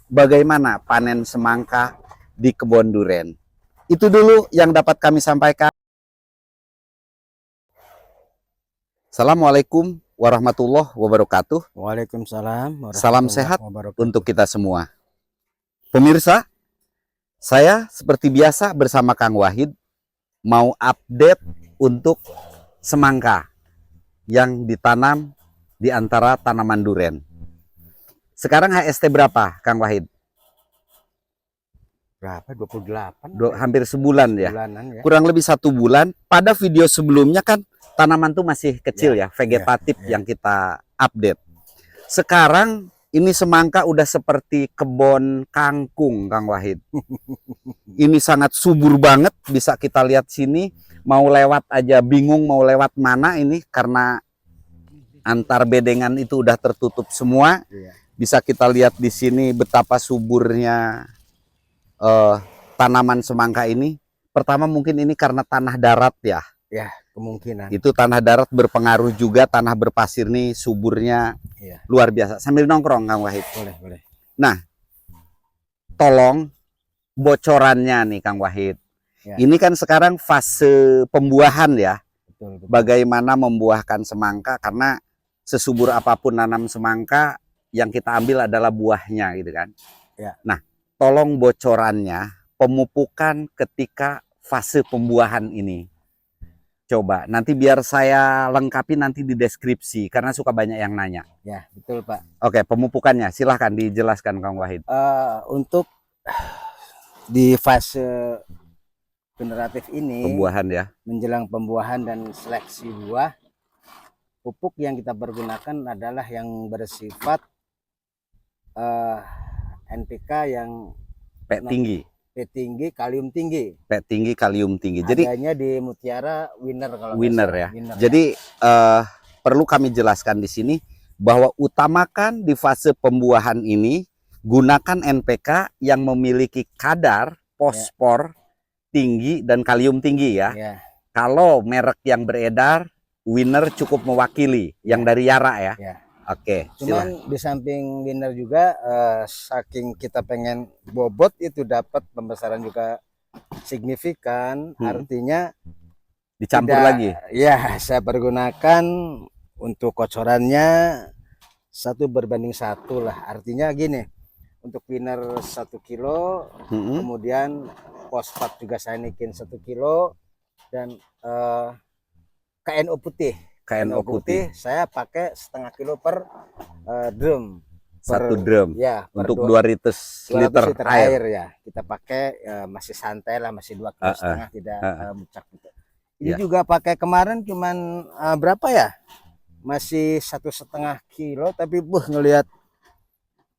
bagaimana panen semangka di kebun durian. Itu dulu yang dapat kami sampaikan. Assalamualaikum warahmatullahi wabarakatuh. Waalaikumsalam Salam warahmatullahi sehat wabarakatuh. untuk kita semua. Pemirsa, saya seperti biasa bersama Kang Wahid mau update untuk semangka yang ditanam di antara tanaman durian. Sekarang HST berapa, Kang Wahid? Berapa? 28? Hampir sebulan ya? Ya. Kurang lebih 1 bulan. Pada video sebelumnya kan tanaman tuh masih kecil ya, vegetatif yang kita update. Sekarang ini semangka udah seperti kebun kangkung, Kang Wahid. Ini sangat subur banget, bisa kita lihat sini. Mau lewat aja bingung mau lewat mana ini karena antar bedengan itu udah tertutup semua. Bisa kita lihat di sini betapa suburnya tanaman semangka ini. Pertama mungkin ini karena tanah darat ya. Ya, kemungkinan. Itu tanah darat berpengaruh juga, tanah berpasir nih suburnya luar biasa. Sambil nongkrong Kang Wahid. Boleh. Nah, tolong bocorannya nih Kang Wahid. Ya. Ini kan sekarang fase pembuahan ya. Betul. Bagaimana membuahkan semangka, karena sesubur apapun nanam semangka yang kita ambil adalah buahnya gitu kan. Ya. Nah, tolong bocorannya, pemupukan ketika fase pembuahan ini. Coba nanti biar saya lengkapi nanti di deskripsi karena suka banyak yang nanya. Ya, betul Pak. Oke, pemupukannya silahkan dijelaskan Kang Wahid. Untuk di fase generatif ini, pembuahan ya, menjelang pembuahan dan seleksi buah, pupuk yang kita pergunakan adalah yang bersifat NPK yang P tinggi. P tinggi, kalium tinggi. P tinggi, kalium tinggi. Adanya di Mutiara Winner kalau Winner ya. Winner, jadi perlu kami jelaskan di sini bahwa utamakan di fase pembuahan ini gunakan NPK yang memiliki kadar fosfor tinggi dan kalium tinggi ya. Kalau merek yang beredar Winner cukup mewakili yang dari Yara ya. Oke, cuman di samping Winner juga saking kita pengen bobot itu dapat pembesaran juga signifikan, artinya dicampur lagi. Ya, saya pergunakan untuk kocorannya 1:1 lah. Artinya gini, untuk Winner 1 kilo, kemudian fosfat juga saya naikin 1 kilo, dan KNO putih saya pakai 1/2 kilo per drum. 1 drum ya, untuk 200 liter air ya. Kita pakai masih santai lah, masih 2,5 kilo, tidak bucak gitu. Ini juga pakai kemarin cuman berapa ya? Masih 1,5 kilo, tapi ngelihat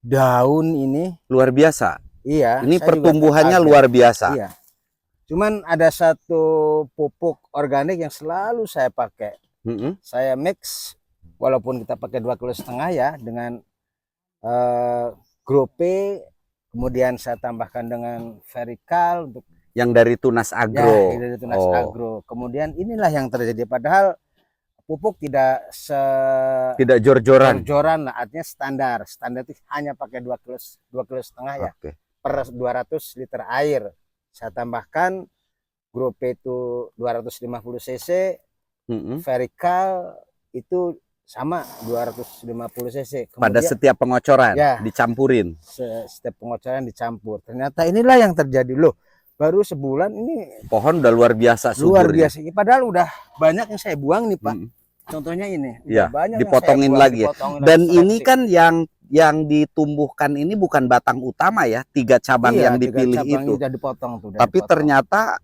daun ini luar biasa. Iya. Ini pertumbuhannya luar biasa. Iya. Cuman ada satu pupuk organik yang selalu saya pakai. Saya mix, walaupun kita pakai 2,5 kilo ya, dengan Grope, kemudian saya tambahkan dengan Verikal untuk yang dari Tunas Agro. Ya, dari Tunas Agro. Kemudian inilah yang terjadi, padahal pupuk tidak jor-joran lah, artinya standar itu hanya pakai 2,5 kilo ya, per 200 liter air. Saya tambahkan Grope itu 250 cc, Verikal itu sama 250 cc. Kemudian, pada setiap pengocoran dicampurin. Setiap pengocoran dicampur. Ternyata inilah yang terjadi loh. Baru sebulan ini pohon udah luar biasa suburnya. Luar biasa. Padahal udah banyak yang saya buang nih Pak. Contohnya ini. Ya, dipotongin lagi ya. Dan ini kan yang ditumbuhkan ini bukan batang utama ya, 3 cabang yang dipilih itu. Dipotong, tapi ternyata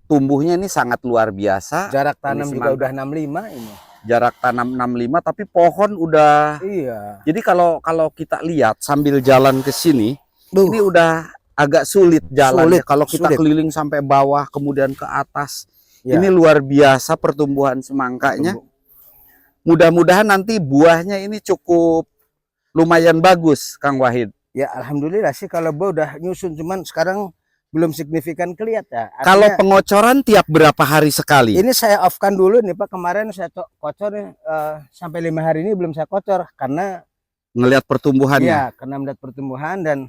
tumbuhnya ini sangat luar biasa. Jarak tanam juga udah 65 ini. Jarak tanam 65, tapi pohon udah. Iya. Jadi kalau kita lihat sambil jalan ke sini, ini udah agak sulit jalannya. Kalau kita keliling sampai bawah kemudian ke atas, ini luar biasa pertumbuhan semangkanya. Mudah-mudahan nanti buahnya ini cukup lumayan bagus, Kang Wahid. Ya, alhamdulillah sih kalau buah udah nyusun, cuman sekarang belum signifikan kelihatan. Kalau pengocoran tiap berapa hari sekali? Ini saya off-kan dulu nih Pak. Kemarin saya kocor nih, sampai 5 hari ini belum saya kocor karena ngelihat pertumbuhannya. Iya, karena melihat pertumbuhan dan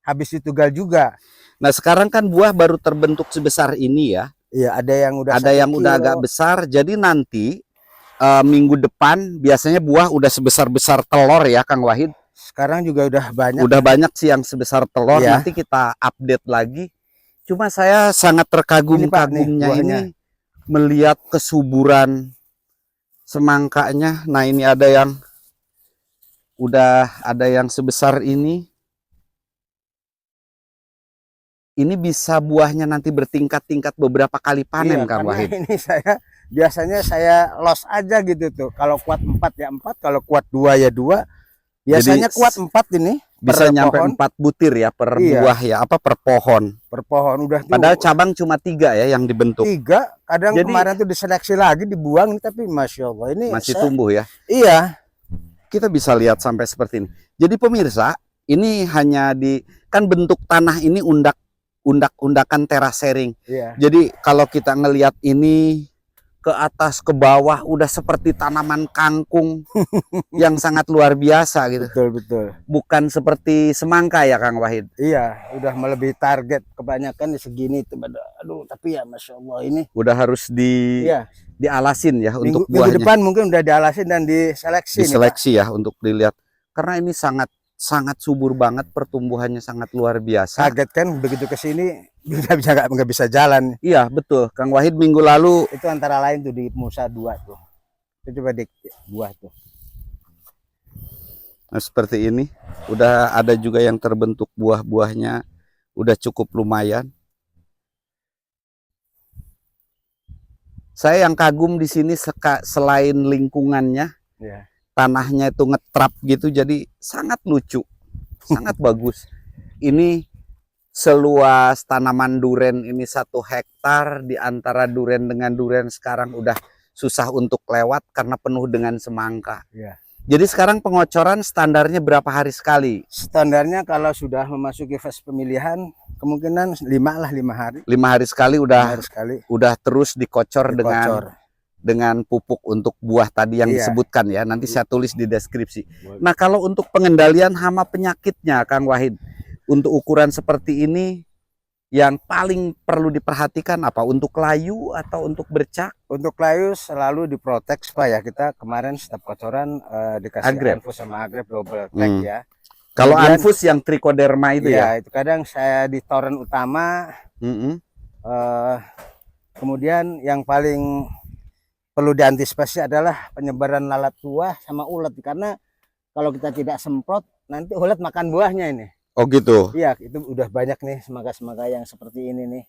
habis ditugal juga. Nah, sekarang kan buah baru terbentuk sebesar ini ya. Iya, ada yang udah Ada 1 yang udah kilo. agak besar. Jadi nanti minggu depan biasanya buah udah sebesar-besar telur ya, Kang Wahid. Sekarang juga udah banyak. Udah banyak sih yang sebesar telur. Iya. Nanti kita update lagi. Cuma saya sangat terkagum-kagumnya ini melihat kesuburan semangkanya. Nah, ini ada yang udah ada yang sebesar ini. Ini bisa buahnya nanti bertingkat-tingkat beberapa kali panen, Iya, Kang karena Wahid. ini biasanya saya los aja gitu tuh. Kalau kuat 4 ya 4, kalau kuat 2 ya 2. Biasanya Jadi, kuat 4 ini. Bisa nyampe pohon. 4 butir ya per buah ya, apa per pohon. Per pohon udah tuh. Padahal cabang cuma 3 ya yang dibentuk. 3, kadang Jadi, kemarin tuh diseleksi lagi dibuang, tapi Masya Allah ini masih tumbuh ya. Iya. Kita bisa lihat sampai seperti ini. Jadi pemirsa, ini hanya kan bentuk tanah ini undak-undakan terasering. Iya. Jadi kalau kita ngelihat ini ke atas ke bawah udah seperti tanaman kangkung yang sangat luar biasa gitu. Betul. Bukan seperti semangka ya, Kang Wahid. Iya, udah melebihi target. Kebanyakan di segini tuh. Aduh, tapi ya Masya Allah ini udah harus dialasin ya untuk buahnya. Minggu depan mungkin udah dialasin dan diseleksi. Diseleksi ya untuk dilihat. Karena ini sangat subur banget, pertumbuhannya sangat luar biasa. Kaget kan begitu ke sini nggak bisa jalan. Iya, betul. Kang Wahid minggu lalu itu antara lain tuh di Musa 2 tuh. Itu coba di buah tuh. Nah, seperti ini. Udah ada juga yang terbentuk buah-buahnya udah cukup lumayan. Saya yang kagum di sini selain lingkungannya, tanahnya itu ngetrap gitu, jadi sangat lucu, sangat bagus. Ini seluas tanaman duren ini 1 hektar, di antara duren dengan duren sekarang udah susah untuk lewat karena penuh dengan semangka. Jadi sekarang pengocoran standarnya berapa hari sekali? Standarnya kalau sudah memasuki fase pemilihan kemungkinan 5 hari. 5 hari sekali udah terus dikocor dengan pupuk untuk buah tadi yang disebutkan ya. Nanti saya tulis di deskripsi. Nah, kalau untuk pengendalian hama penyakitnya, Kang Wahid, untuk ukuran seperti ini yang paling perlu diperhatikan apa? Untuk layu atau untuk bercak? Untuk layu selalu diprotek supaya kita kemarin setiap kocoran dikasih Anfus sama Agrep double tag ya. Kalau Anfus yang trichoderma itu ya? Itu kadang saya di toren utama. Kemudian yang paling perlu diantisipasi adalah penyebaran lalat tua sama ulat, karena kalau kita tidak semprot nanti ulat makan buahnya ini. Oh gitu. Iya, itu udah banyak nih semangka-semangka yang seperti ini nih.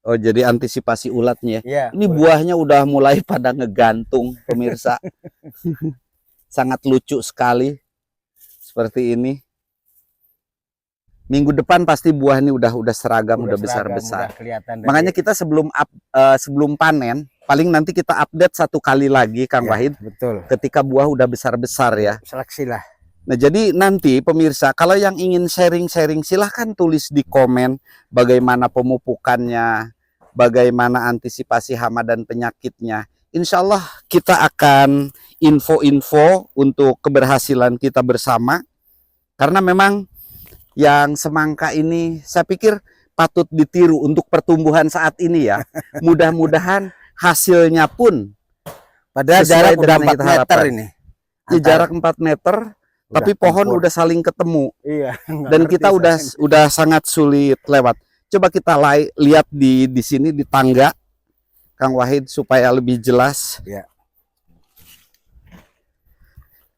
Oh, jadi antisipasi ulatnya. Iya. Ini buahnya udah mulai pada ngegantung, pemirsa. Sangat lucu sekali. Seperti ini. Minggu depan pasti buah ini udah seragam, udah besar-besar. Makanya kita sebelum panen, paling nanti kita update 1 kali lagi, Kang Wahid. Betul. Ketika buah udah besar-besar ya. Seleksi lah. Nah, jadi nanti pemirsa, kalau yang ingin sharing-sharing silahkan tulis di komen bagaimana pemupukannya, bagaimana antisipasi hama dan penyakitnya. Insya Allah kita akan info-info untuk keberhasilan kita bersama. Karena memang yang semangka ini saya pikir patut ditiru untuk pertumbuhan saat ini ya. Mudah-mudahan hasilnya pun padahal jarak udah 4 meter ini. Ya, jarak 4 meter. Tapi pohon udah saling ketemu. Iya. Dan kita udah sangat sulit lewat. Coba kita lihat di sini di tangga, Kang Wahid, supaya lebih jelas. Ya.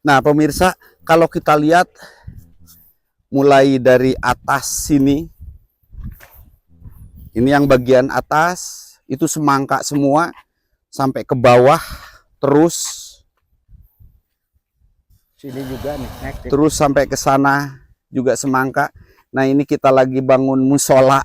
Nah, pemirsa, kalau kita lihat mulai dari atas sini, ini yang bagian atas itu semangka semua sampai ke bawah terus. Sini juga nih, terus sampai ke sana juga semangka. Nah, ini kita lagi bangun musola,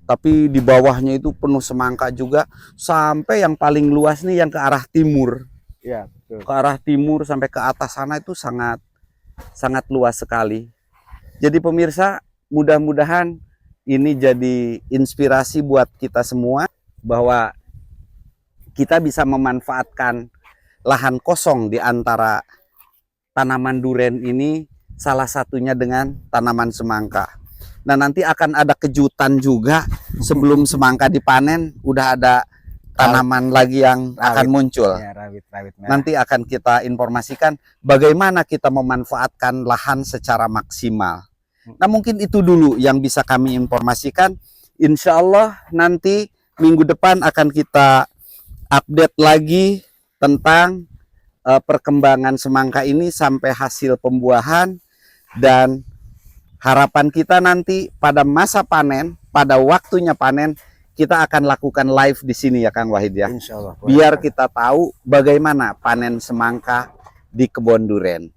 tapi di bawahnya itu penuh semangka juga, sampai yang paling luas nih yang ke arah timur. Ya, betul. Ke arah timur sampai ke atas sana itu sangat luas sekali. Jadi pemirsa, mudah-mudahan ini jadi inspirasi buat kita semua bahwa kita bisa memanfaatkan lahan kosong di antara tanaman duren ini salah satunya dengan tanaman semangka. Nah, nanti akan ada kejutan juga sebelum semangka dipanen, udah ada tanaman lagi yang akan muncul. Ya, rawit merah. Nanti akan kita informasikan bagaimana kita memanfaatkan lahan secara maksimal. Nah, mungkin itu dulu yang bisa kami informasikan. Insya Allah nanti minggu depan akan kita update lagi tentang perkembangan semangka ini sampai hasil pembuahan, dan harapan kita nanti pada masa panen, pada waktunya panen, kita akan lakukan live di sini ya Kang Wahid ya. Insya Allah. Biar kita tahu bagaimana panen semangka di kebun duren.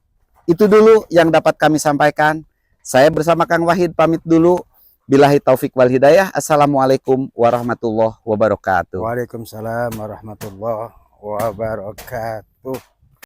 Itu dulu yang dapat kami sampaikan. Saya bersama Kang Wahid pamit dulu. Billahi taufik wal hidayah. Assalamualaikum warahmatullahi wabarakatuh. Waalaikumsalam warahmatullahi wabarakatuh.